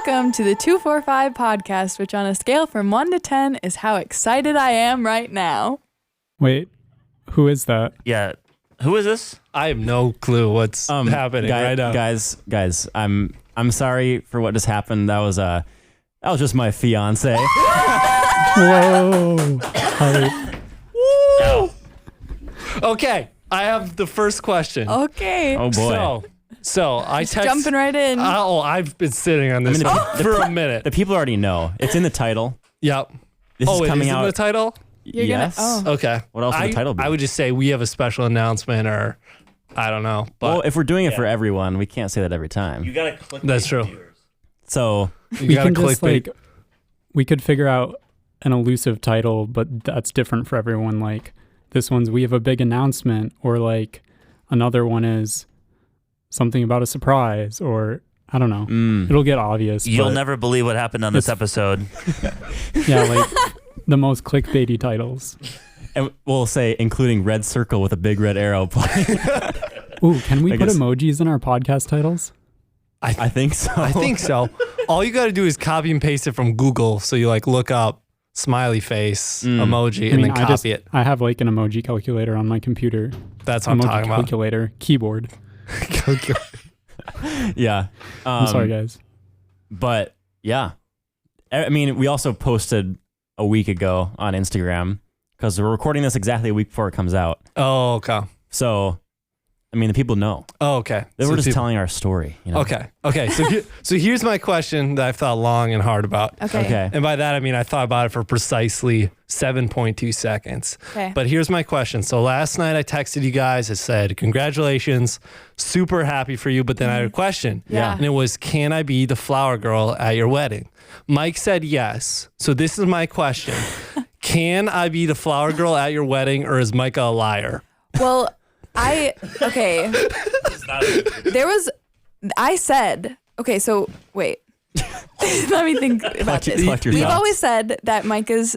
Welcome to the 245 podcast, which on a scale from 1 to 10 is how excited I am right now. Wait, who is that? Yeah. Who is this? I have no clue what's happening right now. Guys, I'm sorry for what just happened. That was just my fiance. Whoa. Okay, I have the first question. Okay. Oh boy. So I text. Jumping right in. Oh, I've been sitting on this for a minute. The people already know. It's in the title. Yep. This is coming it is out. in the title? Yes. Okay. What else would the title be? I would just say we have a special announcement, or I don't know. But Well, if we're doing it for everyone, we can't say that every time. You gotta click. That's true. So You We gotta can just clickbait. we could figure out an elusive title, but that's different for everyone. Like this one's we have a big announcement, or like another one is something about a surprise, or I don't know. It'll get obvious. You'll but never believe what happened on this episode. Yeah, like the most clickbaity titles. and we'll say including red circle with a big red arrow pointing. Ooh, can we I put guess- emojis in our podcast titles? I think so. I think so. All you got to do is copy and paste it from Google. So you like look up smiley face emoji and then copy it. I have like an emoji calculator on my computer. That's what I'm Emoji talking about. calculator, keyboard. Yeah. I'm sorry, guys. But yeah, I mean, we also posted a week ago on Instagram because we're recording this exactly a week before it comes out. Oh, okay. So, I mean, the people know. Oh, okay. They So were just people- telling our story. You know? Okay. So here's my question that I've thought long and hard about. Okay. And by that, I mean, I thought about it for precisely 7.2 seconds. Okay. But here's my question. So last night I texted you guys. I said, congratulations. Super happy for you. But then I had a question. Yeah. And it was, can I be the flower girl at your wedding? Mike said yes. So this is my question. Can I be the flower girl at your wedding, or is Micah a liar? Well, okay. Okay, so wait. Let me think about this. Collect your We've thoughts. always said that Micah's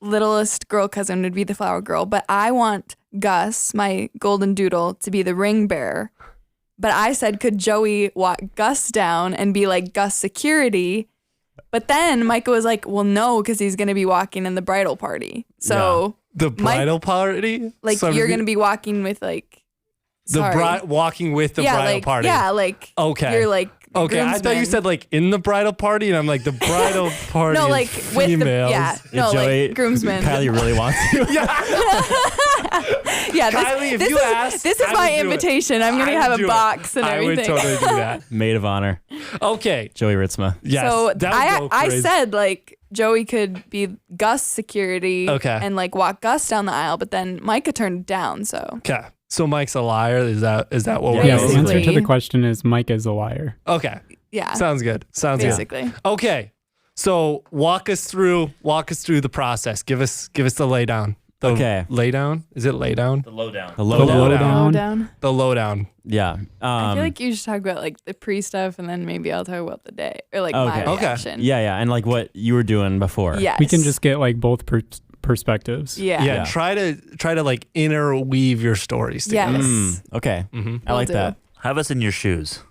littlest girl cousin would be the flower girl, but I want Gus, my golden doodle, to be the ring bearer. But I said, could Joey walk Gus down and be like Gus security? But then Micah was like, well, no, because he's going to be walking in the bridal party. So The bridal party? like So you're going to be walking with like, walking with the bridal like, party. Yeah, like Okay. you're like Okay, I thought you groomsman. said like in the bridal party, and I'm like, the bridal party No, is like with the females. Joey, like groomsmen. Kylie really wants you. Yeah, Kylie, if you asked, this is I my would do it. invitation. I'm gonna I would have a do it. box and I would everything. totally do that. Maid of honor, Okay, Joey Ritzma. yes. So that would go I crazy. said like Joey could be Gus security Okay. and like walk Gus down the aisle, but then Micah turned it down. So Okay, so Mike's a liar. Is that what we're Yeah, doing? the answer to Basically. the question is Mike is a liar. Okay, yeah, sounds good. Sounds good. basically. Okay, so walk us through the process. Give us the lay down. The Okay. lay down. Is it lay down? The lowdown. The lowdown. lowdown. Down. The lowdown. Yeah. I feel like you should talk about like the pre stuff, and then maybe I'll talk about the day or like my Okay. Okay. reaction. Yeah, and like what you were doing before. Yes. We can just get like both perspectives. Yeah. Yeah. Try to like interweave your stories together. Yes. Okay. Mm-hmm. I like do. that. Have us in your shoes.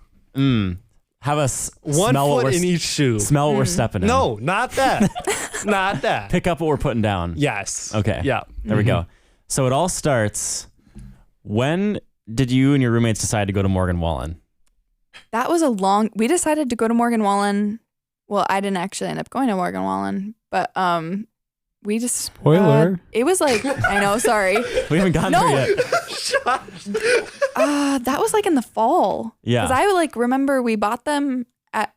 Have us One smell what foot we're in each shoe. smell what we're stepping in. No, not that. Not that. Pick up what we're putting down. Yes. Okay. Yeah. There we go. So it all starts. When did you and your roommates decide to go to Morgan Wallen? That was we decided to go to Morgan Wallen. Well, I didn't actually end up going to Morgan Wallen, but we just Spoiler. it was like I know, sorry. We haven't gotten No. there yet. That was like in the fall. Yeah. Because I like remember we bought them at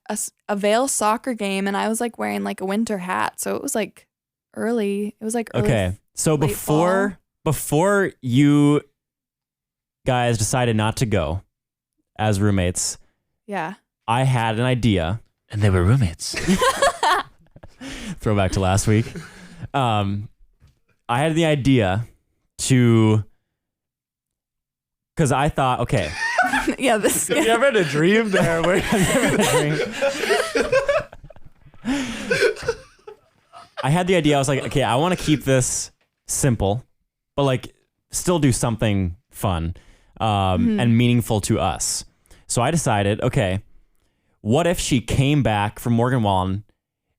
a Vail soccer game, and I was like wearing like a winter hat, so it was like early. It was like early. Okay. So late before you guys decided not to go as roommates, Yeah. I had an idea. And they were roommates. Throwback to last week. I had the idea to, because I thought, okay. Yeah. This. You ever had a dream there where I had the idea. I was like, okay, I want to keep this simple, but like still do something fun and meaningful to us. So I decided, okay, what if she came back from Morgan Wallen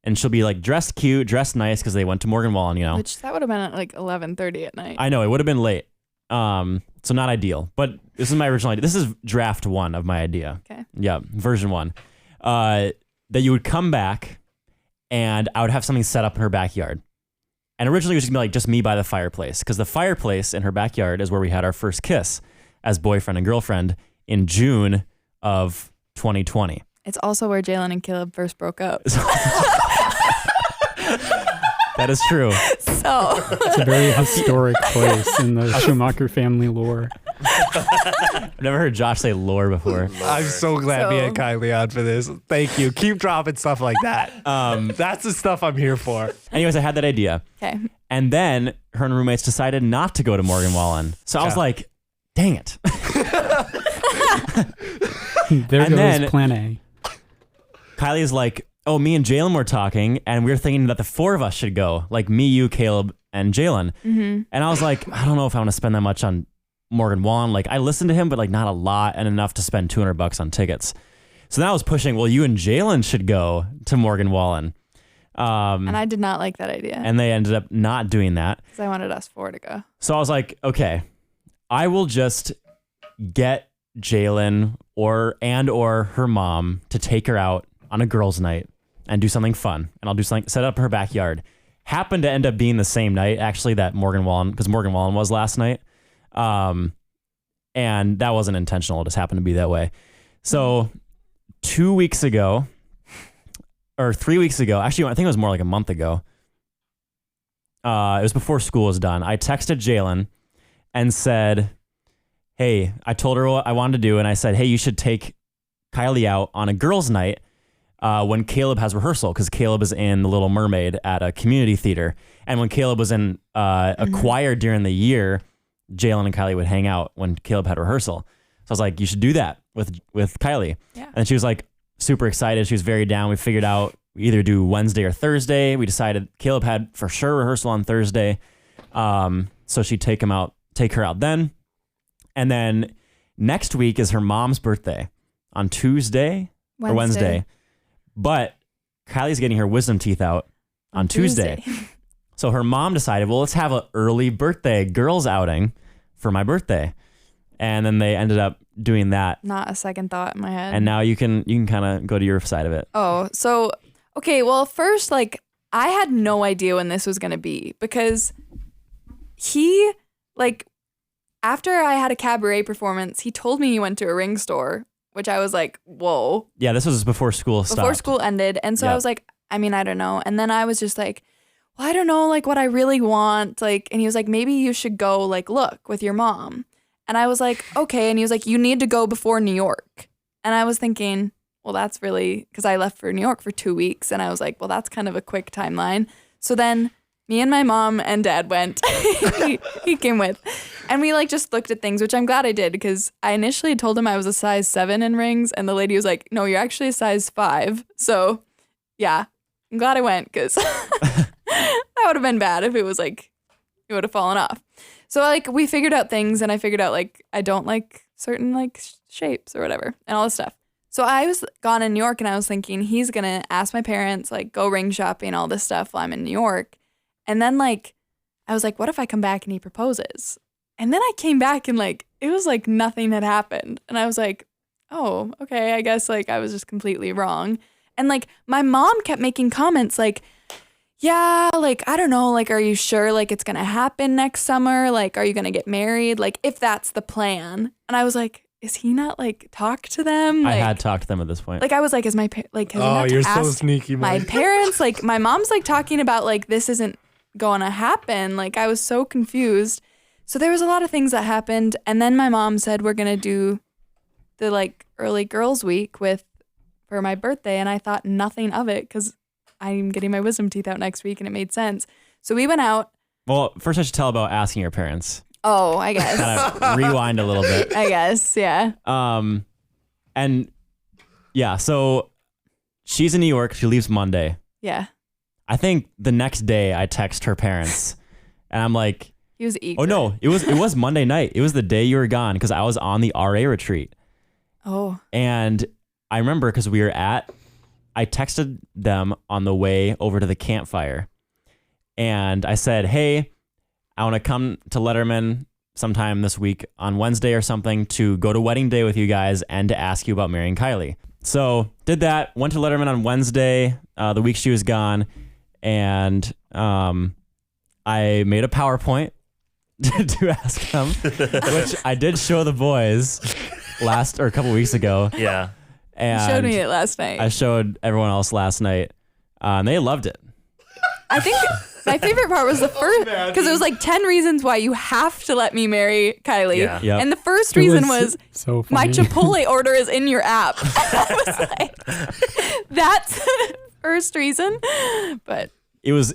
and she'll be like dressed cute, dressed nice because they went to Morgan Wallen, you know? Which that would have been at like 11:30 at night. I know, it would have been late. So not ideal. But this is my original idea. This is draft 1 of my idea. Okay. Yeah, version 1. That you would come back and I would have something set up in her backyard. And originally it was just gonna be like just me by the fireplace, because the fireplace in her backyard is where we had our first kiss as boyfriend and girlfriend in June of 2020. It's also where Jalen and Caleb first broke up. That is true. So It's a very historic place in the Schumacher family lore. I've never heard Josh say lore before. I'm so glad me and Kylie on for this. Thank you. Keep dropping stuff like that. That's the stuff I'm here for. Anyways, I had that idea. okay. And then her and roommates decided not to go to Morgan Wallen. So I was Yeah. like, dang it. There And goes then- plan A. Kylie's like, oh, me and Jalen were talking, and we were thinking that the 4 of us should go, like me, you, Caleb, and Jalen. Mm-hmm. And I was like, I don't know if I want to spend that much on Morgan Wallen. Like, I listened to him, but like not a lot, and enough to spend $200 on tickets. So then I was pushing, well, you and Jalen should go to Morgan Wallen. And I did not like that idea And they ended up not doing that. because I wanted us 4 to go. So I was like, okay, I will just get Jalen or her mom to take her out on a girls' night and do something fun. And I'll do something, set up in her backyard. Happened to end up being the same night, actually, that Morgan Wallen, because Morgan Wallen was last night. And that wasn't intentional. It just happened to be that way. So 2 weeks ago, or 3 weeks ago, actually, I think it was more like a month ago. It was before school was done. I texted Jalen and said, hey, I told her what I wanted to do. And I said, hey, you should take Kylie out on a girls' night when Caleb has rehearsal, because Caleb is in The Little Mermaid at a community theater. And when Caleb was in a choir during the year, Jalen and Kylie would hang out when Caleb had rehearsal. So I was like, you should do that with Kylie. Yeah. And she was like super excited. She was very down. We figured out we either do Wednesday or Thursday. We decided Caleb had for sure rehearsal on Thursday. So she'd take her out then. And then next week is her mom's birthday on Tuesday or Wednesday. But Kylie's getting her wisdom teeth out on Tuesday. So her mom decided, well, let's have an early birthday girls outing for my birthday. And then they ended up doing that. Not a second thought in my head. And now you can kind of go to your side of it. Oh, so, okay. Well, first, like, I had no idea when this was going to be, because he, like, after I had a cabaret performance, he told me he went to a ring store, which I was like, whoa. Yeah, this was before school stopped. Before school ended. And so I Yep. was like, I mean, I don't know. And then I was just like, well, I don't know, like, what I really want. Like, and he was like, maybe you should go, like, look with your mom. And I was like, okay. And he was like, you need to go before New York. And I was thinking, well, that's really, because I left for New York for 2 weeks. And I was like, well, that's kind of a quick timeline. So then me and my mom and dad went. he came with. And we like just looked at things, which I'm glad I did, because I initially told him I was a size 7 in rings. And the lady was like, no, you're actually a size 5. So yeah, I'm glad I went, because that would have been bad if it was like, it would have fallen off. So like we figured out things, and I figured out like I don't like certain like shapes or whatever and all this stuff. So I was gone in New York, and I was thinking he's going to ask my parents, like, go ring shopping, all this stuff while I'm in New York. And then like, I was like, what if I come back and he proposes? And then I came back and like, it was like nothing had happened. And I was like, oh, okay, I guess like I was just completely wrong. And like my mom kept making comments like, yeah, like, I don't know, like, are you sure like it's going to happen next summer? Like, are you going to get married? Like, if that's the plan. And I was like, is he not like talk to them? I Like, had talked to them at this point. like I was like, is my like has he Oh, not you're so asked sneaky, my Mike. parents? Like my mom's like talking about like this isn't going to happen. Like I was so confused. So there was a lot of things that happened, and then my mom said we're gonna do the like early girls week for my birthday, and I thought nothing of it because I'm getting my wisdom teeth out next week, and it made sense. So we went out. Well, first I should tell about asking your parents. Oh, I guess. Kind of rewind a little bit. I guess, yeah. And yeah, so she's in New York. She leaves Monday. Yeah. I think the next day I text her parents, and I'm like, He was eager. oh no, it was Monday night. It was the day you were gone because I was on the RA retreat. Oh. And I remember because I texted them on the way over to the campfire, and I said, hey, I want to come to Letterman sometime this week on Wednesday or something to go to wedding day with you guys and to ask you about marrying Kylie. So did that, went to Letterman on Wednesday, the week she was gone, and I made a PowerPoint to ask them, which I did show the boys a couple weeks ago. Yeah. And You showed me it last night. I showed everyone else last night. And they loved it. I think my favorite part was the first, because it was like 10 reasons why you have to let me marry Kylie. Yeah. Yep. And the first It reason was so my funny. Chipotle order is in your app. I was like, that's the first reason. But It was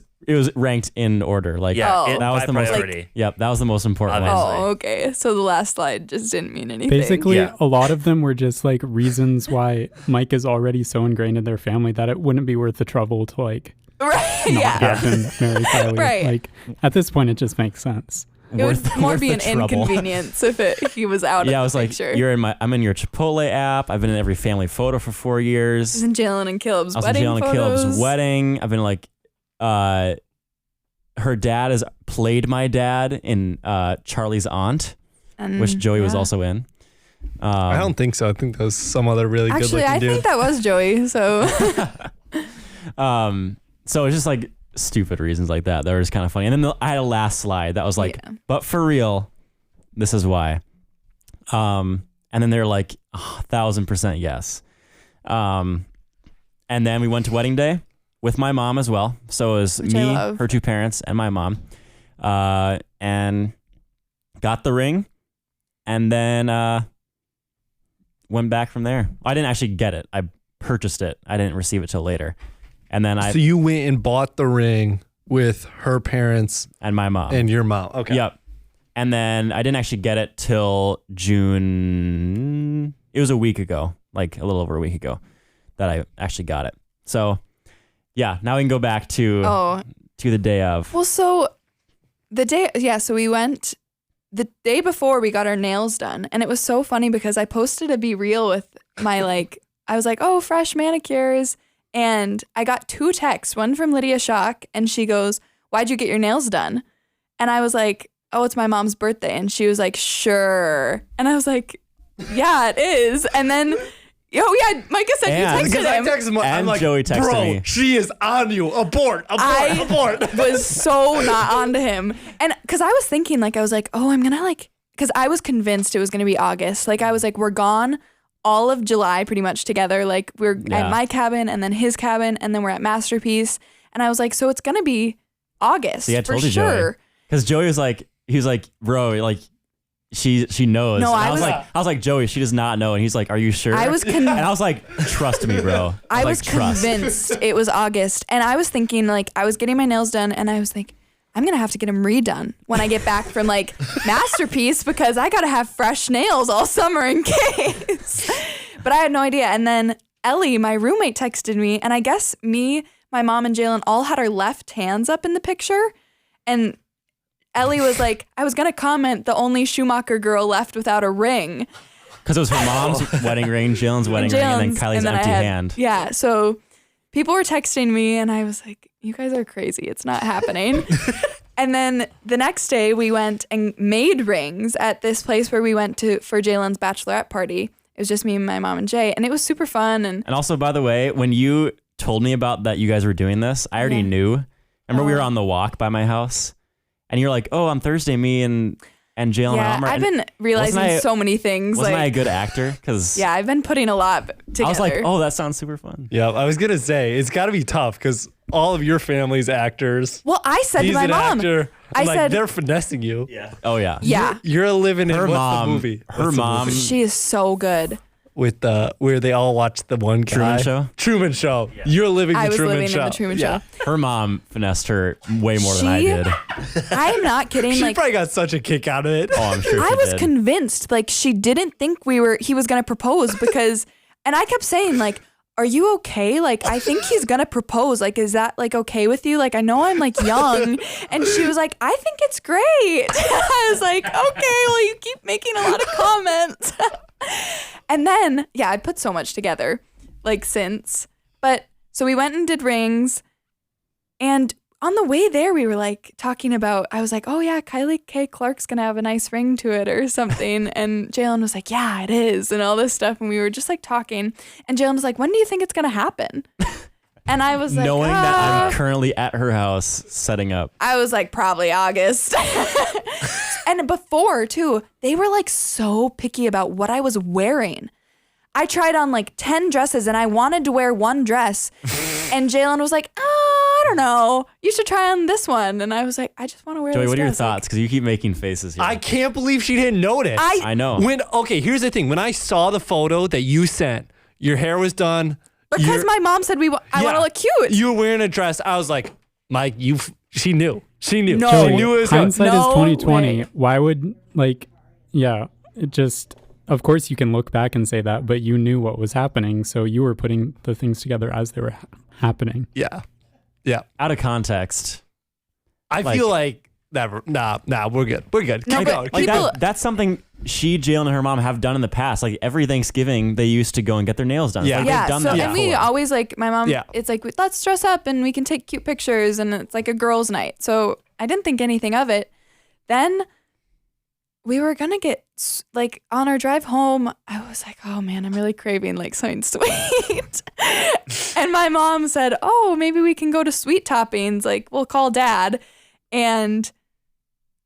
ranked in order. Like Yeah. Oh. that was by the most priority. Yep, that was the most important one. Obviously. oh, okay. So the last slide just didn't mean anything. Basically, Yeah. a lot of them were just like reasons why Mike is already so ingrained in their family that it wouldn't be worth the trouble to like right? not Yeah. have him marry Kylie. Right. Like at this point, it just makes sense. It would more worth be the an trouble. inconvenience if he was out Yeah, I of was the like, picture. I'm in your Chipotle app. I've been in every family photo for 4 years. He's in Jalen and Caleb's I was in wedding Jalen and photos. Caleb's wedding. I've been like, her dad has played my dad in Charlie's Aunt, And, which Joey was yeah. also in. I don't think so. I think that was some other really good Actually, looking I dude. think that was Joey. So So it's just like stupid reasons like that. That were just kind of funny. And then I had a last slide that was like, Yeah. but for real, this is why. And then they're like 1,000% yes. And then we went to wedding day with my mom as well. So it was Which I me, love. her two parents, and my mom. And got the ring, and then went back from there. I didn't actually get it. I purchased it. I didn't receive it till later. And then So you went and bought the ring with her parents and my mom. and your mom. Okay. Yep. And then I didn't actually get it till June. It was a week ago, like a little over a week ago, that I actually got it. So, yeah, now we can go back to the day of. Well, so so we went the day before we got our nails done, and it was so funny because I posted a Be Real with my I was like, oh, fresh manicures, and I got 2 texts, one from Lydia Schock, and she goes, why'd you get your nails done? And I was like, oh, it's my mom's birthday, and she was like, sure, and I was like, yeah, it is, and then. Oh yeah, Micah said And- you Because texted I him. texted him, I'm And like, Joey texted bro, me. she is on you. Abort. I was so not onto him. And because I was thinking, I was like, oh, I'm going to because I was convinced it was going to be August. I was like, we're gone all of July pretty much together. We're Yeah. at my cabin and then his cabin and then we're at Masterpiece. And I was like, so it's going to be August See, I for told you, Joey. sure. Because Joey was like, he was like, bro, like, she knows. No, And I I was like, Joey, she does not know. And he's like, are you sure? I was and I was like, trust me, bro. I was like, trust. convinced it was August. And I was thinking, I was getting my nails done and I was like, I'm going to have to get them redone when I get back from Masterpiece because I got to have fresh nails all summer in case. But I had no idea. And then Ellie, my roommate, texted me. And I guess me, my mom, and Jalen all had our left hands up in the picture. And Ellie was like, I was going to comment the only Schumacher girl left without a ring. Because it was her mom's wedding ring, Jalen's wedding ring, and then Kylie's I empty had- hand. Yeah. So people were texting me and I was like, you guys are crazy. It's not happening. And then the next day we went and made rings at this place where we went to for Jalen's bachelorette party. It was just me and my mom and Jay. And it was super fun. And And also, by the way, when you told me about that you guys were doing this, I already Yeah. knew. Remember we were Oh. on the walk by my house? And you're like, oh, on Thursday, me and Jalen yeah, and Elmer. I've And been realizing I- so many things. wasn't I a good actor? Because Yeah, I've been putting a lot together. I was like, oh, that sounds super fun. Yeah, I was going to say, it's got to be tough because all of your family's actors. Well, I said to He's my an mom, actor. I said, they're finessing you. Oh, yeah. yeah, You're living in Her what's mom- the movie? her What's the mom- movie? she is so good. With where they all watch the one guy. Truman Show? Truman Show. You're living I the was Truman living Show. in the Truman Yeah. Show. Her mom finessed her way more than I She- did. I'm not kidding. She probably got such a kick out of it. Oh, I'm sure I she was did. convinced she didn't think he was going to propose because, and I kept saying are you okay? I think he's going to propose. Is that okay with you? I know I'm young. And she was like, I think it's great. I was like, okay, well, you keep making a lot of comments. And then, yeah, I put so much together, like since. But so we went and did rings. And on the way there, we were like talking about, I was like, oh yeah, Kylie K. Clark's going to have a nice ring to it or something. And Jalen was like, yeah, it is. And all this stuff. And we were just like talking. And Jalen was like, when do you think it's going to happen? And I was like, knowing that I'm currently at her house setting up. I was like, probably August. And before too, they were like so picky about what I was wearing. I tried on like 10 dresses and I wanted to wear one dress. And Jalen was like, I don't know. You should try on this one. And I was like, I just want to wear Joey, this what are your dress. thoughts? Because you keep making faces here. I can't believe she didn't notice. I know. Okay, here's the thing. When I saw the photo that you sent, your hair was done. Because my mom said I want to look cute. You were wearing a dress. I was like, Mike, she knew. She knew. No. She knew it was Hindsight No is 2020. way. Why would it just, of course you can look back and say that, but you knew what was happening. So you were putting the things together as they were happening. Yeah. Out of context. I feel like never. Nah, we're good. We're good. No, Keep but going. Like People- that's something Jalen and her mom have done in the past. Like every Thanksgiving, they used to go and get their nails done. Yeah. Like, Yeah, they've done so that and we before. always like my mom. Yeah. It's like let's dress up and we can take cute pictures and it's like a girls' night. So I didn't think anything of it. Then we were gonna get like on our drive home. I was like, oh man, I'm really craving like something sweet. And my mom said, oh, maybe we can go to Sweet Toppings. Like we'll call Dad. And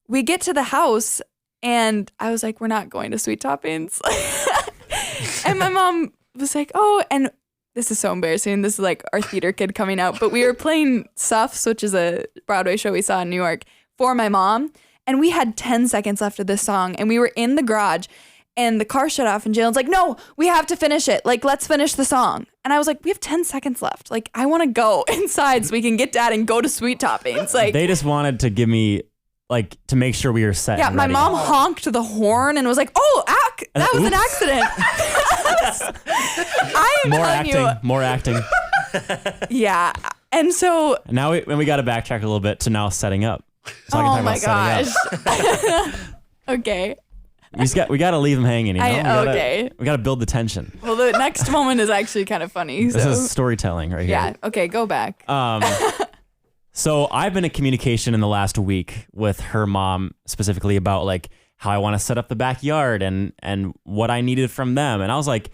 we get to the house. And I was like, we're not going to Sweet Toppings. And my mom was like, oh, and this is so embarrassing. This is like our theater kid coming out. But we were playing Suffs, which is a Broadway show we saw in New York, for my mom. And we had 10 seconds left of this song. And we were in the garage. And the car shut off. And Jalen's like, no, we have to finish it. Like, let's finish the song. And I was like, we have 10 seconds left. Like, I want to go inside so we can get Dad and go to Sweet Toppings. Like, They just wanted to give me, like, to make sure we were set. yeah, and my ready. mom honked the horn and was like, oh, that was an accident. I'm More telling acting. More acting. you. Yeah. And so, And now we got to backtrack a little bit to now setting up. So I can oh talk my about setting gosh. Okay. up. We got to leave them hanging. You know? Okay. We got to build the tension. Well, the next moment is actually kind of funny. This So. is storytelling right here. Yeah. Okay. Go back. So I've been in communication in the last week with her mom specifically about like how I want to set up the backyard and what I needed from them. And I was like,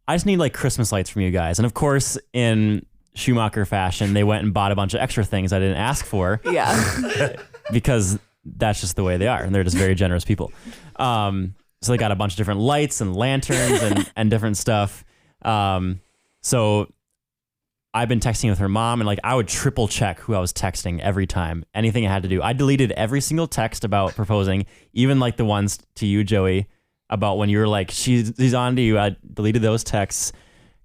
I just need like Christmas lights from you guys. And of course, in Schumacher fashion, they went and bought a bunch of extra things I didn't ask for Yeah. because that's just the way they are. And they're just very generous people. So they got a bunch of different lights and lanterns and different stuff. So I've been texting with her mom and like I would triple check who I was texting every time, anything I had to do. I deleted every single text about proposing, even like the ones to you, Joey, about when you were like, she's on to you. I deleted those texts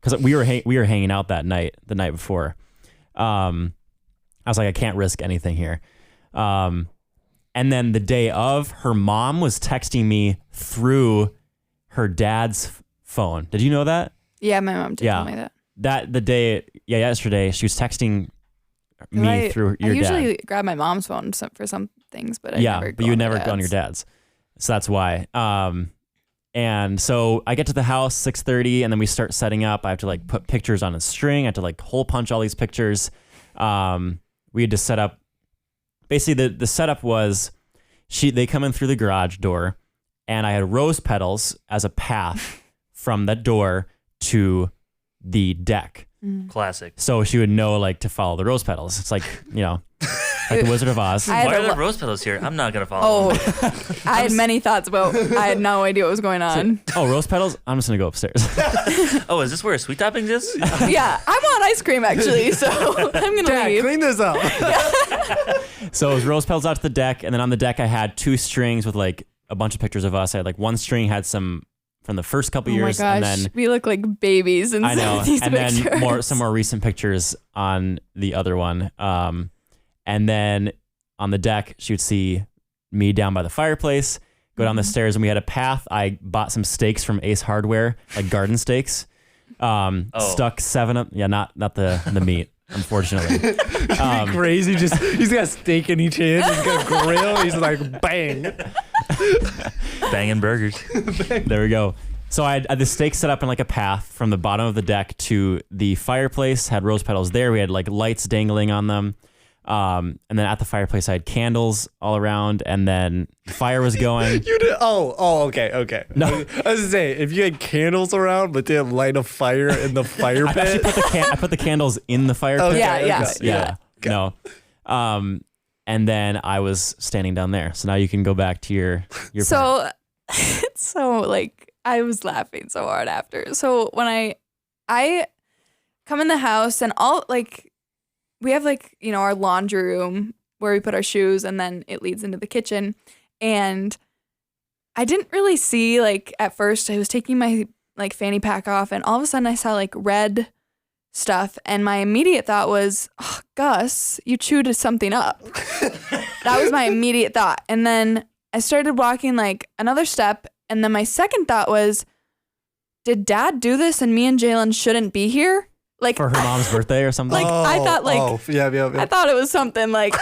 because we were hanging out that night, the night before. I was like, I can't risk anything here. And then the day of, her mom was texting me through her dad's phone. Did you know that? Yeah. My mom did tell me that. Yesterday, she was texting me through your I dad. usually grab my mom's phone for some things, but I never go but you on never my go on your dad's. dad's. So that's why. And so I get to the house 6:30 and then we start setting up. I have to like put pictures on a string. I have to like hole punch all these pictures. We had to set up. Basically, the setup was they come in through the garage door, and I had rose petals as a path from that door to the deck. Classic. So she would know like to follow the rose petals. It's like, like the Wizard of Oz. I had Why a are there lo- rose petals here? I'm not gonna follow. Oh, I had many thoughts about. I had no idea what was going on. Oh, rose petals? I'm just gonna go upstairs. Oh, is this where Sweet Toppings is? Yeah, I want ice cream actually, so I'm gonna Dad, leave. clean this up. So it was rose petals out to the deck, and then on the deck I had 2 strings with like a bunch of pictures of us. I had like one string had some from the first couple Oh my years, gosh, and then we look like babies in I know, these and pictures. then some more recent pictures on the other one. And then on the deck, she would see me down by the fireplace, go down the stairs, and we had a path. I bought some stakes from Ace Hardware, like garden stakes. Stuck 7 up. Yeah, not the meat, unfortunately. Crazy. He's got a steak in each hand. He's got a grill. He's like, bang. Banging burgers. There we go. So I had the stakes set up in like a path from the bottom of the deck to the fireplace, had rose petals there. We had like lights dangling on them. And then at the fireplace, I had candles all around, and then fire was going. You did? Oh, okay. No. I was gonna say, if you had candles around but didn't light a fire in the fire I actually pit. I put the candles in the fire pit. Okay, Yeah. No. And then I was standing down there. So now you can go back to your So it's so like I was laughing so hard after. So when I come in the house and all like we have like, you know, our laundry room where we put our shoes and then it leads into the kitchen. And I didn't really see like at first I was taking my like fanny pack off and all of a sudden I saw like red stuff and my immediate thought was, oh, Gus, you chewed something up. That was my immediate thought. And then I started walking like another step and then my second thought was, did Dad do this and me and Jalen shouldn't be here? Like for her mom's birthday or something. Like I thought like yeah. I thought it was something like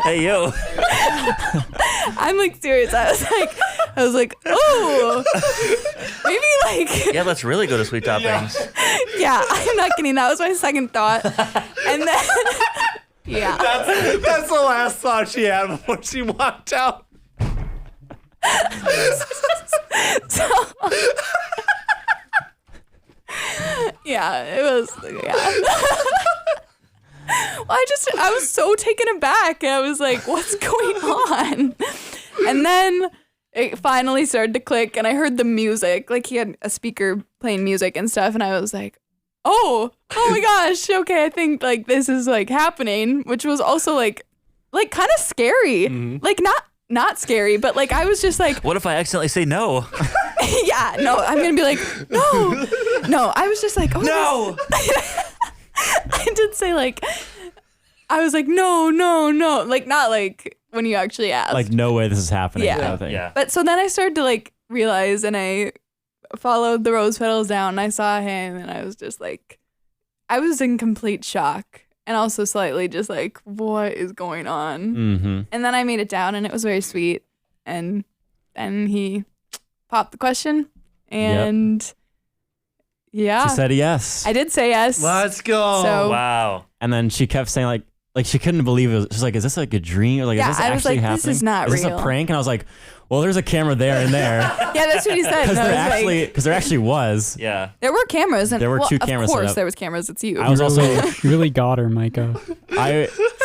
Hey, yo. I'm like serious. I was like, oh, maybe like Yeah, let's really go to Sweet Toppings. yeah. I'm not kidding. That was my second thought, and then yeah. That's the last thought she had before she walked out. So yeah, it was yeah. Well, I was so taken aback. And I was like, what's going on? And then it finally started to click and I heard the music. Like he had a speaker playing music and stuff. And I was like, oh my gosh. Okay. I think like this is like happening, which was also like kind of scary. Mm-hmm. Like not scary, but like I was just like, What if I accidentally say no? yeah, no, I'm going to be like, no, I was just like, oh, No! I did say like, I was like, no, like not like when you actually asked. like no way this is happening. Yeah. Kind of thing. Yeah. But so then I started to like realize and I followed the rose petals down and I saw him and I was just like, I was in complete shock and also slightly just like, what is going on? Mm-hmm. And then I made it down and it was very sweet. And then he popped the question and yeah. She said yes. I did say yes. Let's go. So Wow. And then she kept saying like she couldn't believe it. She's like, is this like a dream? Or like, Yeah, is this I was actually like, happening? this is not Is this real. a prank? And I was like, well, there's a camera there and there. yeah, that's what he said. Because And I was like, there actually was. Yeah. there were cameras. And There were two cameras Of set course, up. there was cameras. It's you. I was also You really got her, Micah.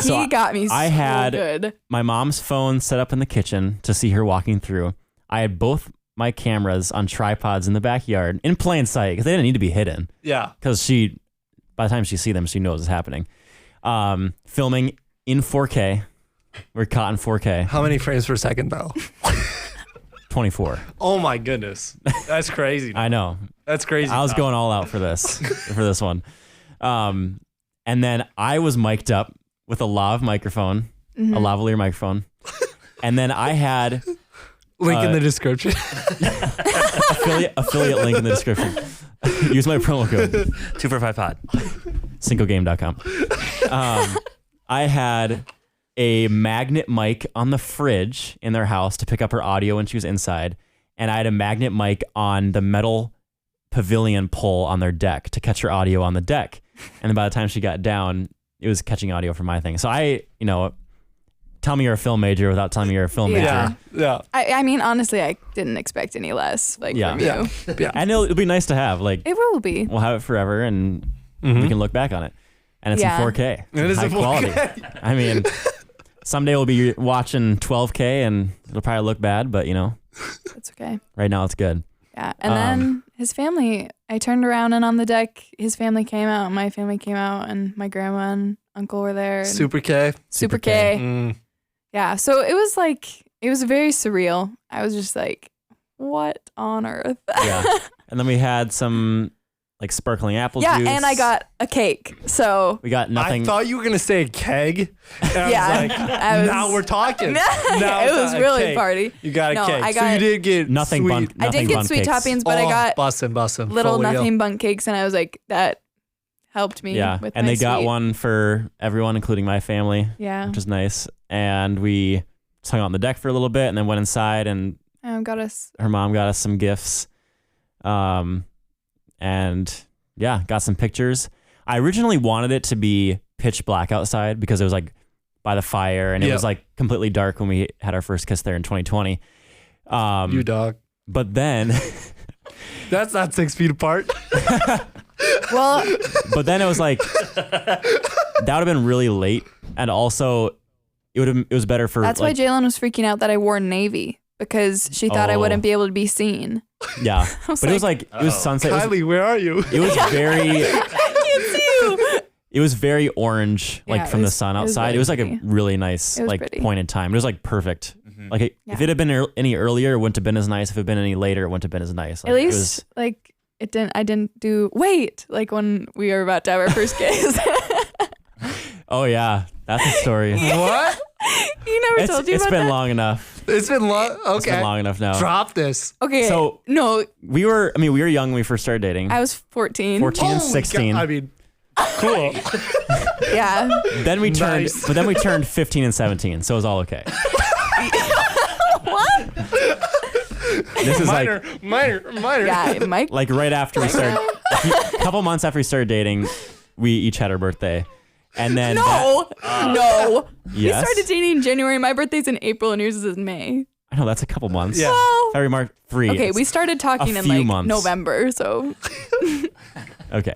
He got me so I had good. my mom's phone set up in the kitchen to see her walking through. I had both my cameras on tripods in the backyard in plain sight because they didn't need to be hidden. Yeah. Because by the time she see them, she knows it's happening. Filming in 4K. We're caught in 4K. How many frames per second though? 24. Oh my goodness. That's crazy. I know. That's crazy. I was going all out for this one. And then I was mic'd up with a lav microphone, a lavalier microphone. And then I had Link in the description. affiliate link in the description. Use my promo code 245pod. CincoGame.com. I had a magnet mic on the fridge in their house to pick up her audio when she was inside. And I had a magnet mic on the metal pavilion pole on their deck to catch her audio on the deck. And then by the time she got down, it was catching audio from my thing. So tell me you're a film major without telling me you're a film major. Yeah. I mean, honestly, I didn't expect any less from you. Yeah. And it'll be nice to have. Like, It will be. we'll have it forever and we can look back on it. And it's Yeah. in 4K. It is high in 4K. quality. I mean, someday we'll be watching 12K and it'll probably look bad, but It's okay. right now it's good. Yeah. And then his family, I turned around and on the deck, his family came out, my family came out, and my grandma and uncle were there. And Super K. Super K. Mm. Yeah. So it was very surreal. I was just like, what on earth? Yeah. And then we had some like sparkling apple Yeah, juice. and I got a cake. So We got nothing. I thought you were gonna say a keg. And Yeah, I was like, I was- now we're talking. Now it it's was not a really cake. party. You got a No, cake. I So got you did get nothing sweet. bun- I did Nothing get bun sweet cakes. toppings, but I got bussin'. little Folio. nothing bun cakes, and I was like, that helped me. Yeah. with And my they got sweet. one for everyone, including my family, Yeah. which is nice. And we just hung out on the deck for a little bit and then went inside and Got us. Her mom got us some gifts. And yeah, got some pictures. I originally wanted it to be pitch black outside because it was like by the fire and it was like completely dark when we had our first kiss there in 2020. You dog. But then That's not 6 feet apart. Well, but then it was like that would have been really late, and also it was better for. that's like, why Jalen was freaking out that I wore navy because she thought I wouldn't be able to be seen. Yeah, was but it was like it was sunset. Kylie, where are you? It was very. I can't see you. It was very orange, like Yeah, from the sun outside. It was like a pretty. really nice, It was like pretty. point in time. It was like perfect. Like Yeah. if it had been any earlier, it wouldn't have been as nice. If it had been any later, it wouldn't have been as nice. Like, At it least was, like it didn't. I didn't do like when we were about to have our first kiss. oh yeah, that's a story. What? You never told you It's about been that? long enough. It's been long. Okay. It's been long enough now. Drop this. Okay. So- no, We were young when we first started dating. I was 14. 14 and Oh, 16. God, I mean, cool. Yeah. Then we turned, Nice. but then we turned 15 and 17, so it was all okay. What? This is minor. Yeah, Mike. like right after we started, a couple months after we started dating, we each had our birthday, and then No. No. yes, We started dating in January. My birthday's in April and yours is in May. I know that's a couple months. Yeah. Well, February, March, 3. okay, we started talking a in few like months. November, so Okay,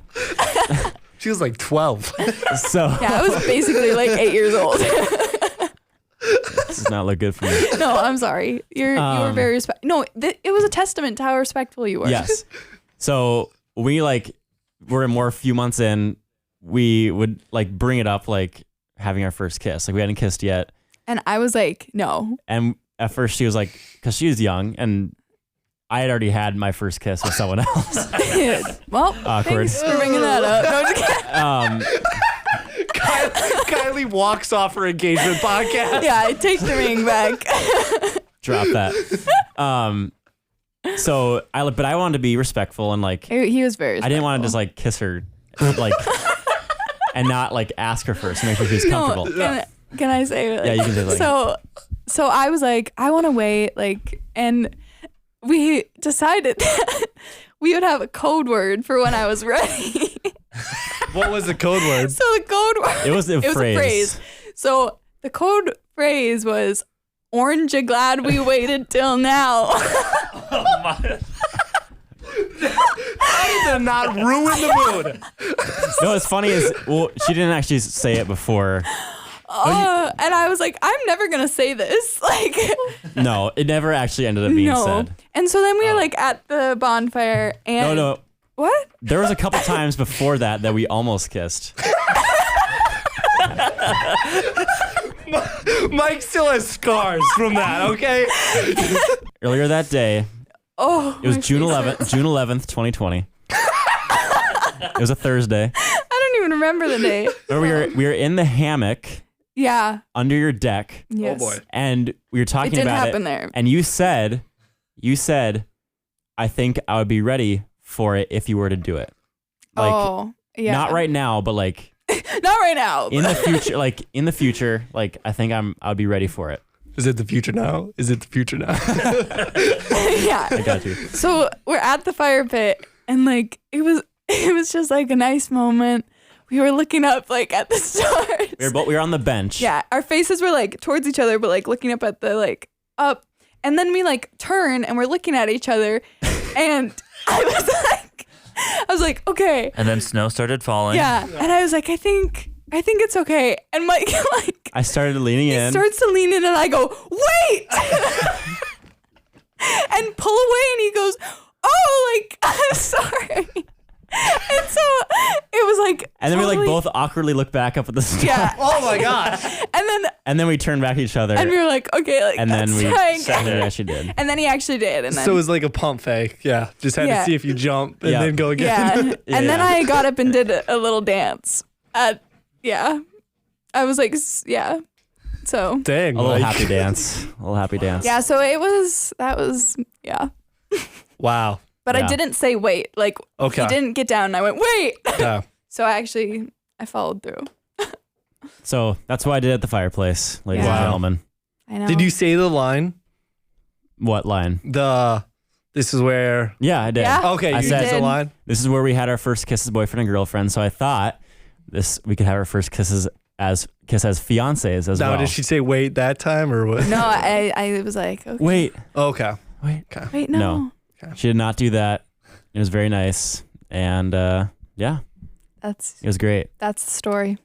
She was like 12. so yeah, I was basically like 8 years old. this does not look good for me. No, I'm sorry. You were very No, it was a testament to how respectful you were. Yes, so we we're a few months in. We would like bring it up like having our first kiss. Like we hadn't kissed yet. And I was like, no. And at first she was like, because she was young and I had already had my first kiss with someone else. Well, Awkward. thanks for bringing that up. No, I'm just kidding. Kylie walks off her engagement podcast. Yeah, I take the ring back. Drop that. So but I wanted to be respectful and like, He was very I didn't want to just respectful. like kiss her like, and not like ask her first to make sure she's comfortable. No, can I say like, Yeah, you can say, like- so I was like, I want to wait, like, and we decided that we would have a code word for when I was ready. What was the code word? So the code word, It was a phrase. So the code phrase was, "Orange, you glad we waited till now." How did not ruin the mood? No, what's funny is, well, she didn't actually say it before. And I was like, I'm never gonna say this. Like, No, it never actually ended up being no. said. And so then we were like at the bonfire, and No. what? There was a couple times before that we almost kissed. Mike still has scars from that, okay? Earlier that day, Oh, it was my June face 11th, hurts. June 11th, 2020. It was a Thursday. I don't even remember the day. Where we were in the hammock Yeah. under your deck, Yes. boy. and we were talking It didn't about happen it. there. And you said, I think I would be ready for it if you were to do it. Like, oh, yeah. not right now, but like Not right now. in the future, like I think I would be ready for it. Is it the future now? Is it the future now? Yeah. I got you. So we're at the fire pit, and like it was just like a nice moment. We were looking up like at the stars. We were on the bench. Yeah, our faces were like towards each other, but like looking up at the like up. And then we like turn and we're looking at each other, and I was like, okay, And then snow started falling. yeah. And I was like, I think it's okay. And Mike like I started leaning in. starts to lean in, and I go, wait, and pull away, and he goes, oh, like I'm sorry. And so it was like, And then we like totally- both awkwardly look back up at the stars. yeah. Oh my gosh. And then we turned back at each other. we were like, okay, like and then let's we try again. and we actually did. And then he actually did, and then So it was like a pump fake. Yeah. Just had Yeah. to see if you jump and Yeah. then go again. yeah. And then Yeah. I got up and did a little dance. Yeah. I was like, yeah. So Dang. A little Mike. happy dance. A little happy dance. yeah, so that was yeah. Wow. But I Yeah. didn't say wait. Like Okay. he didn't get down, and I went wait. Yeah. So I followed through. So that's what I did at the fireplace, ladies Yeah. and Wow. gentlemen. I know. Did you say the line? What line? This is where. Yeah, I did. Yeah. Okay, I you said- used the line. This is where we had our first kiss as boyfriend and girlfriend. So I thought we could have our first kisses as fiancés as Now, well. did she say wait that time or what? No, I was like, okay. Wait. Okay. Wait. Wait, no. No. She did not do that. It was very nice. And yeah, That's it was great. the story,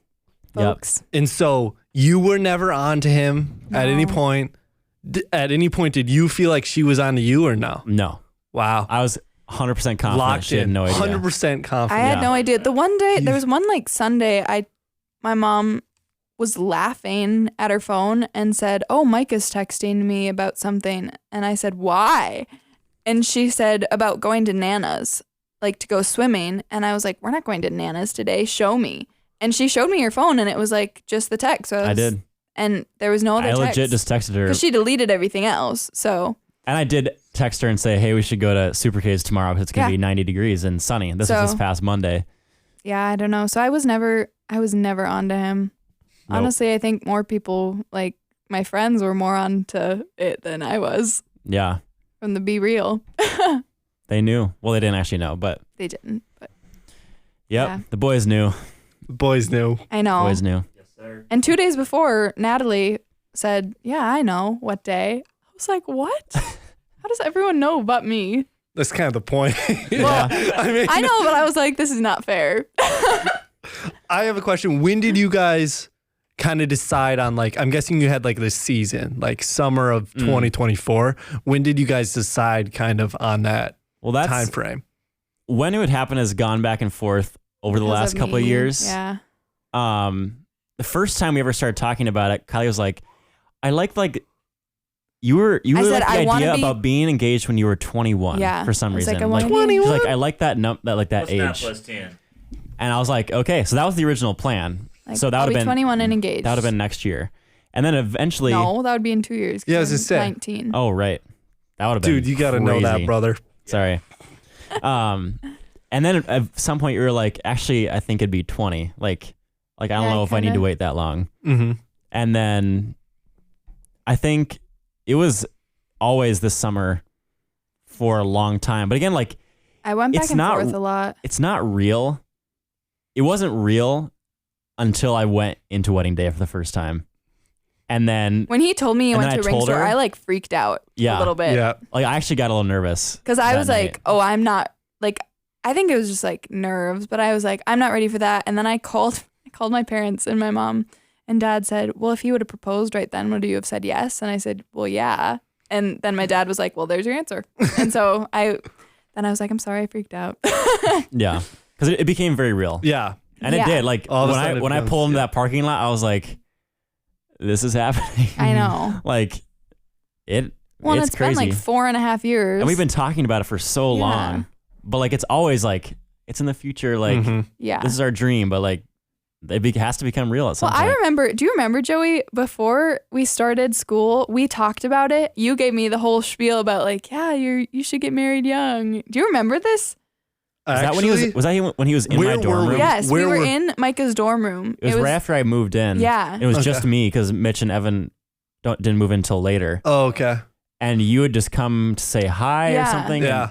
Yep. folks. And so you were never on to him at any No. point. At any point, did you feel like she was on to you or no? No. Wow. I was 100% confident Locked she had in. no idea. 100% I confident. had Yeah. no idea. The one day, there was one like Sunday, my mom was laughing at her phone and said, "Oh, Micah's texting me about something." And I said, "Why?" And she said about going to Nana's, like to go swimming. And I was like, "We're not going to Nana's today. Show me." And she showed me her phone and it was like just the text. So I did. And there was no other I text. legit just texted her. Because she deleted everything else. So And I did text her and say, hey, we should go to Super K's tomorrow because it's going to Yeah. be 90 degrees and sunny. This was this So- past Monday. yeah, I don't know. So I was never on to him. Nope. Honestly, I think more people, like my friends, were more on to it than I was Yeah. from the Be Real. They knew. Well, they didn't actually know, but They didn't, but yep. Yeah. The boys knew. Boys knew. I know. Boys knew. And 2 days before, Natalie said, "Yeah, I know what day." I was like, "What? How does everyone know but me?" That's kind of the point. Yeah. I mean, I know, but I was like, "This is not fair." I have a question. When did you guys kind of decide on, like, I'm guessing you had like this season, like summer of 2024. When did you guys decide kind of on that Well, that's time frame? when it would happen has gone back and forth over the Because last couple of me. years. Yeah. The first time we ever started talking about it, Kylie was like, I like you were I said, like the I wanna idea be- about being engaged when you were 21 Yeah. for some I was like, reason. I wanna be- she's like, I like that that age. plus 10. And I was like, okay, so that was the original plan. Like, So that I'll would be have been 21 and engaged. That would have been next year. And then eventually No, that would be in 2 years. 'cause Yeah, I was I'm gonna say. 19. Oh, right. That would have been Dude, you got to know that, crazy. brother. Sorry. And then at some point you were like, actually, I think it'd be 20. Like I don't Yeah, know if I need to kinda. wait that long. Mm-hmm. And then I think it was always this summer for a long time. But again, like I went back It's and not- forth a lot. it's not real. It wasn't real until I went into wedding day for the first time. And then When he told me he And went then to I a ring told store, her- I like freaked out Yeah. a little bit. Yeah. like I actually got a little nervous. Because I that was night. like, oh, I'm not like, I think it was just like nerves, but I was like, I'm not ready for that. And then I called my parents, and my mom and dad said, well, if he would have proposed right then, would you have said yes? And I said, well, yeah. And then my dad was like, well, there's your answer. And so I was like, I'm sorry, I freaked out. Yeah. Because it became very real. Yeah. And Yeah. it did. Like All of a sudden it when I becomes- pulled into yeah. that parking lot, I was like, this is happening. I know. Like Well, and it's it's crazy. been like 4.5 years. And we've been talking about it for so Yeah. long. But like it's always like it's in the future, like Mhm. yeah. this is our dream, but like has to become real at some Well, I point. remember, do you remember, Joey, before we started school, we talked about it. You gave me the whole spiel about like, yeah, you should get married young. Do you remember this? Was that when he when he was in my where dorm were room? we? Yes, we Where were were- in Micah's dorm room. It was right after I moved in. Yeah. It was Okay. just me because Mitch and Evan didn't move in until later. Oh, okay. And you had just come to say hi or Yeah. something. and Yeah.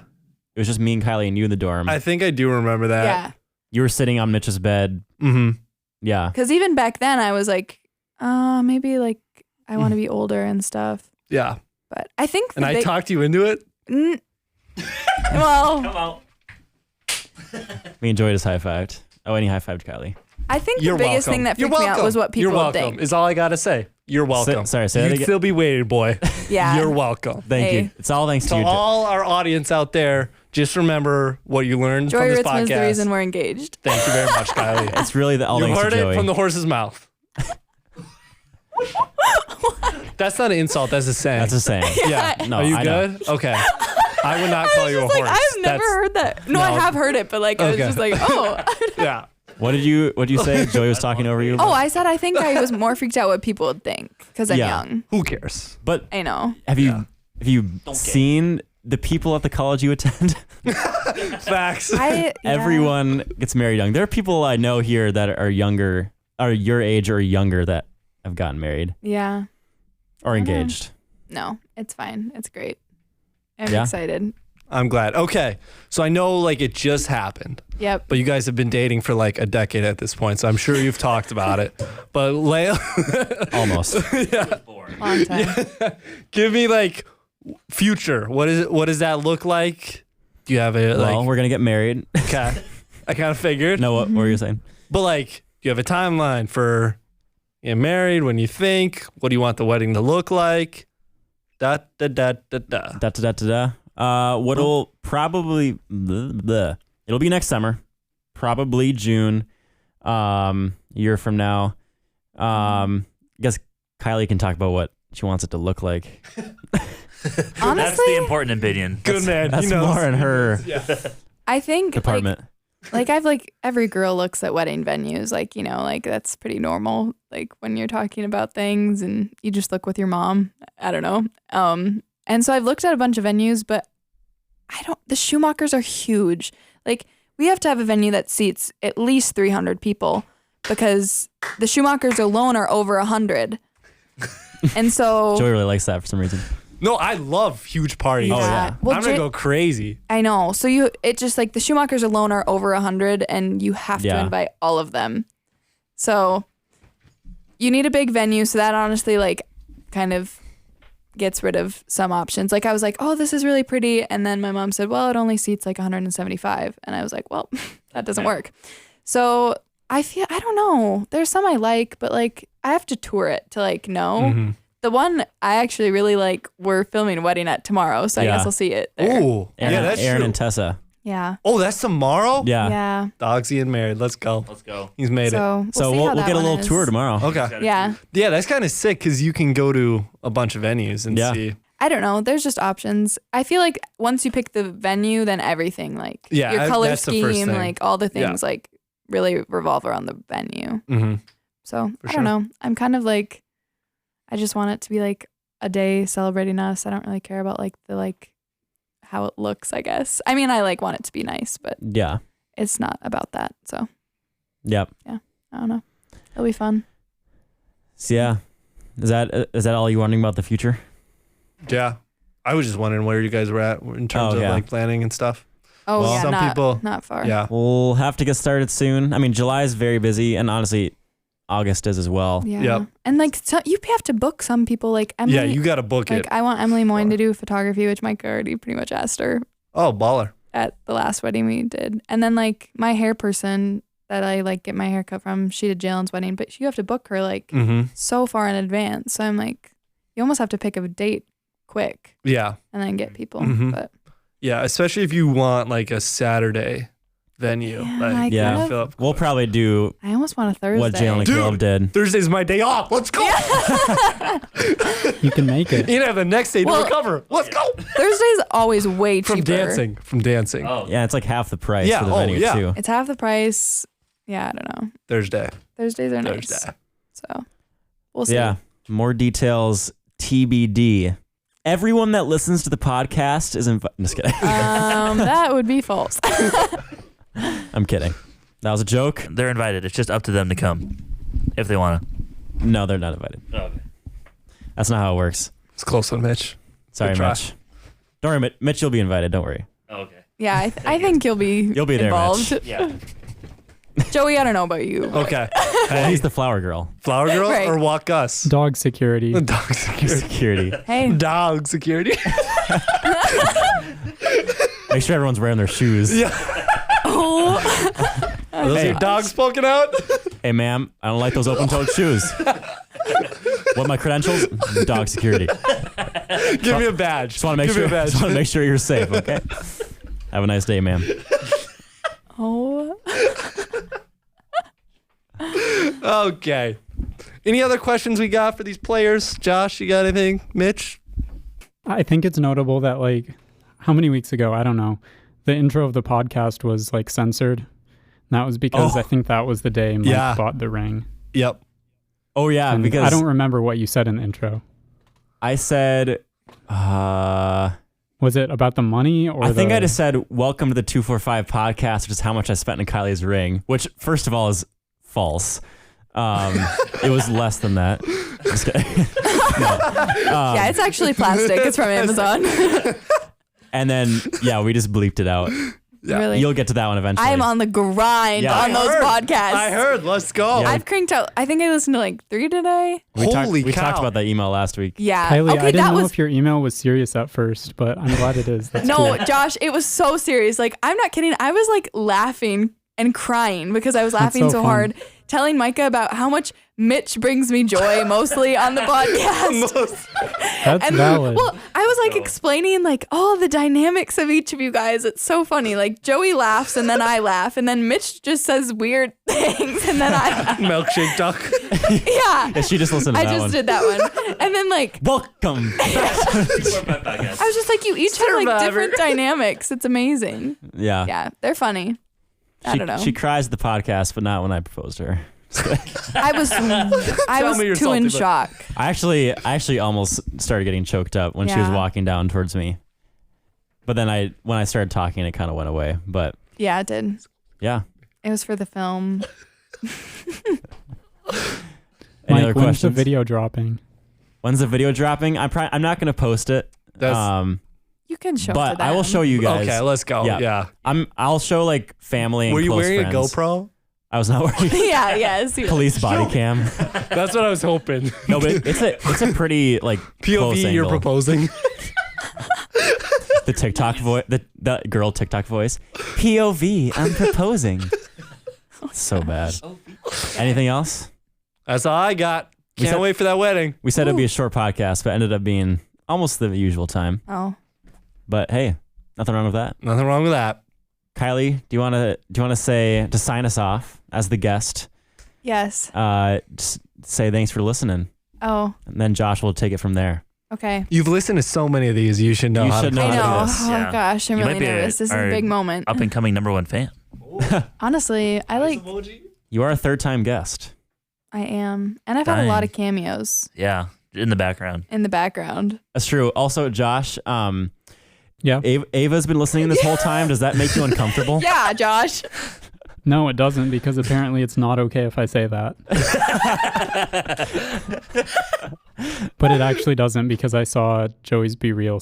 It was just me and Kylie and you in the dorm. I think I do remember that. Yeah. You were sitting on Mitch's bed. Mm-hmm. Yeah. Because even back then I was like, maybe like I Mm. want to be older and stuff. Yeah. But I think And I talked you into it? well, out. Me and Joy just high-fived. Oh, and he high-fived Kylie. I think You're the biggest welcome. thing that You're freaked me out welcome. was what people You're welcome, think. is all I got to say. You're welcome. Sorry, say that You'd again. still be waited, boy. Yeah. You're welcome. Thank Hey. you. It's all thanks to To you. all our audience out there, just remember what you learned Joy from this Ritzman's the podcast. reason we're engaged. Thank you very much, Kylie. It's really all You thanks heard to it Joey. from the horse's mouth. That's not an insult. That's a saying. That's a saying. yeah. No, Are you I know. good? Okay. I would not call you a Just like horse. I've never heard that. No, I no. have heard it, but like I was Okay. just like, oh. Yeah. What did you say? Joey was talking over you? Oh, I said I think I was more freaked out what people would think because I'm Yeah. young. Who cares? But I know. have you seen the people at the college you attend? Facts. Yeah. Everyone gets married young. There are people I know here that are younger, are your age or younger that have gotten married Yeah. or engaged. No, it's fine. It's great. I'm Yeah. excited. I'm glad. Okay. So I know like it just happened, Yep. but you guys have been dating for like a decade at this point. So I'm sure you've talked about it. But Layla, Almost. Long time. give me like future. What is it? What does that look like? Do you have a Well, like? we're gonna get married. Okay. I kind of figured. No, what were you saying? But like, do you have a timeline for getting married? When you think? What do you want the wedding to look like? Da da da da da. Da da da da da. What'll probably it'll be next summer, probably June, year from now. I guess Kylie can talk about what she wants it to look like. That's Honestly, the important opinion. Good man. That's He knows. more in her I think department. like I've like every girl looks at wedding venues, like, you know, like that's pretty normal. Like when you're talking about things and you just look with your mom. I don't know. And so I've looked at a bunch of venues, but the Schumachers are huge. Like we have to have a venue that seats at least 300 people because the Schumachers alone are over 100. And so Joey really likes that for some reason. No, I love huge parties. Oh, yeah. Well, I'm gonna J- go crazy. I know. So it just like the Schumachers alone are over 100 and you have to Yeah. invite all of them. So you need a big venue. So that honestly like kind of gets rid of some options. Like I was like, oh, this is really pretty. And then my mom said, well, it only seats like 175. And I was like, well, that doesn't work. So I don't know. There's some I like, but like I have to tour it to like know. Mm-hmm. The one I actually really like, we're filming a wedding at tomorrow. So I Yeah. guess I'll see it there. Ooh, Aaron, yeah, that's Aaron true. and Tessa. Yeah. Oh, that's tomorrow. Yeah. Yeah. Dogsy and married. Let's go. Let's go. He's made So So see we'll how that get a one little is. tour tomorrow. it. Okay. Yeah. Yeah, that's kind of sick because you can go to a bunch of venues and Yeah. see. I don't know. There's just options. I feel like once you pick the venue, then everything like Yeah, your color that's the first scheme, thing. like all the Yeah. things like really revolve around the venue. Mm-hmm. So For I sure. don't know. I'm kind of like, I just want it to be like a day celebrating us. I don't really care about like the like how it looks, I guess. I mean, I like want it to be nice, but Yeah. it's not about that. So Yep. I don't know. It'll be fun. So yeah. Is that all you wondering about the future? Yeah, I was just wondering where you guys were at in terms Oh, of yeah. like planning and stuff. Oh Well, yeah, some not, people- not far. Yeah. We'll have to get started soon. I mean, July is very busy, and honestly, August is as well. Yeah. Yep. And like so, you have to book some people like Emily. Yeah, you got to book like it. I want Emily Moyne to do photography, which Mike already pretty much asked her Oh, baller. at the last wedding we did. And then like my hair person that I like get my hair cut from, she did Jalen's wedding, but you have to book her like Mm-hmm. so far in advance. So I'm like, you almost have to pick a date quick Yeah. and then get people. Mhm. But Yeah, especially if you want like a Saturday venue. Yeah, like, I Yeah. kind of- fill up We'll probably do I almost want a Thursday. what Jalen and Dude. Caleb did. Thursday's my day off. Let's go. You can make it. You have the next day to Well- recover. Let's go. Thursday's always way cheaper. From dancing. From dancing. Oh, Yeah, it's like half the price Yeah, for the oh, venue yeah. too. It's half the price. Yeah, I don't know. Thursday. Thursdays are nice. Thursday. So we'll see. Yeah, more details TBD. Everyone that listens to the podcast is invited. Just kidding. That would be false. I'm kidding. That was a joke. they're invited. It's just up to them to come if they want to. No, they're not invited. Okay. That's not how it works. It's close one, Mitch. Sorry, Good try. Mitch. Don't worry, Mitch. You'll be invited. Don't worry. Okay. Yeah, I think you'll be You'll be there, involved. Mitch. Yeah. Joey, I don't know about you. Okay. Well, he's the flower girl. Flower girl Right. or walk us? Dog security. Dog security. Security. Hey, Dog security. Make sure everyone's wearing their shoes. Yeah. oh, Are those Hey. your dogs poking out? Hey, ma'am, I don't like those open-toed shoes. What my credentials? Dog security. Give me a badge. Just want to make Give sure. me a badge. Just want to make sure you're safe. Okay. Have a nice day, ma'am. oh. Okay. Any other questions we got for these players? Josh, you got anything? Mitch? I think it's notable that like how many weeks ago, I don't know, the intro of the podcast was like censored. And that was because Oh. I think that was the day Mike Yeah. bought the ring. Yep. Oh yeah, And because I don't remember what you said in the intro. I said. Was it about the money or I think the- I just said, welcome to the 245 podcast, which is how much I spent in Kylie's ring, which, first of all, is false. It was less than that. Just kidding. Yeah, it's actually plastic. It's from Amazon. And then, we just bleeped it out. Yeah. Really? You'll get to that one eventually. I'm on the grind Yeah. on those podcasts. I heard. Let's go. Yeah. I've cranked out. I think I listened to like 3 today. We Holy talked cow. about that email last week. Yeah. Kylie, okay, I didn't that know was if your email was serious at first, but I'm glad it is. That's no, cool. Josh. It was so serious. Like I'm not kidding. I was like laughing and crying because I was laughing so so fun. hard, telling Micah about how much Mitch brings me joy, mostly on the podcast. That's And valid. well, I was like explaining like all the dynamics of each of you guys. It's so funny. Like Joey laughs and then I laugh, and then Mitch just says weird things and then I laugh. Milkshake duck. Yeah. Yeah, she just listened to I that just one. did that one. And then like Welcome. I was just like, you each have like Survivor. different dynamics. It's amazing. Yeah. Yeah, they're funny. I don't know. She cries at the podcast, but not when I proposed to her. I was me you're too in salty, but- shock. I actually almost started getting choked up when she was Yeah. walking down towards me. But then when I started talking, it kind of went away. But Yeah, it did. yeah. It was for the film. Any Mike, other when's the questions? video dropping? When's the video dropping? I'm not going to post it. That's- You can show. But to them. I will show you guys. Okay, let's go. Yeah. Yeah. I'll show like family and Were you close wearing friends. a GoPro? I was not wearing Yeah, yes. police body cam. That's what I was hoping. No, but it's a pretty like close POV, you're angle. proposing. The TikTok voice, the girl TikTok voice. POV, I'm proposing. So bad. Anything else? That's all I got. Can't wait for that wedding. We said it'd be a short podcast, but ended up being almost the usual time. Oh, But hey, nothing wrong with that. Nothing wrong with that. Kylie, do you want to say to sign us off as the guest? yes. Just say thanks for listening, Oh, and then Josh will take it from there. okay. You've listened to so many of these. You should know You how should to know I how to know. do this. Oh Yeah. gosh, I'm You really might be nervous. This is a our big moment. Up and coming #1 fan. Honestly, I like. You are a third-time guest. I am, and I've had a lot Dang. of cameos Yeah, in the background. in the background. That's true. Also, Josh, Yeah. Ava's been listening this whole time. Does that make you uncomfortable? Yeah, Josh. No, it doesn't, because apparently it's not okay if I say that. But it actually doesn't, because I saw Joey's Be Real,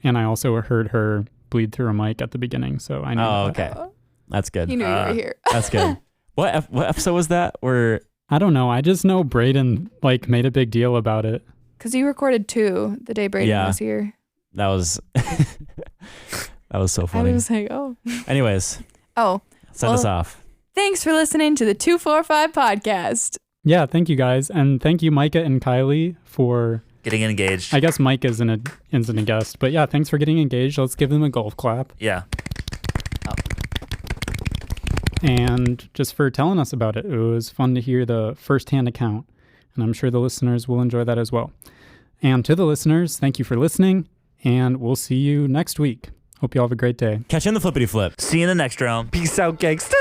and I also heard her bleed through a mic at the beginning, so I know. Oh, that. okay. That's good. You knew you were here. That's good. What episode was that? Where I don't know. I just know Brayden made a big deal about it. Because you recorded 2 the day Brady Yeah. was here. that was that was so I funny. was like, oh. Anyways, Oh, send us Well- off. thanks for listening to the 245 podcast. Yeah, thank you guys, and thank you Micah and Kylie for. Getting engaged. I guess Mike isn't a guest, but yeah, thanks for getting engaged. Let's give them a golf clap. Yeah. And just for telling us about it. It was fun to hear the firsthand account, and I'm sure the listeners will enjoy that as well. And to the listeners, thank you for listening, and we'll see you next week. Hope you all have a great day. Catch you in the flippity flip. See you in the next round. Peace out, gangsta.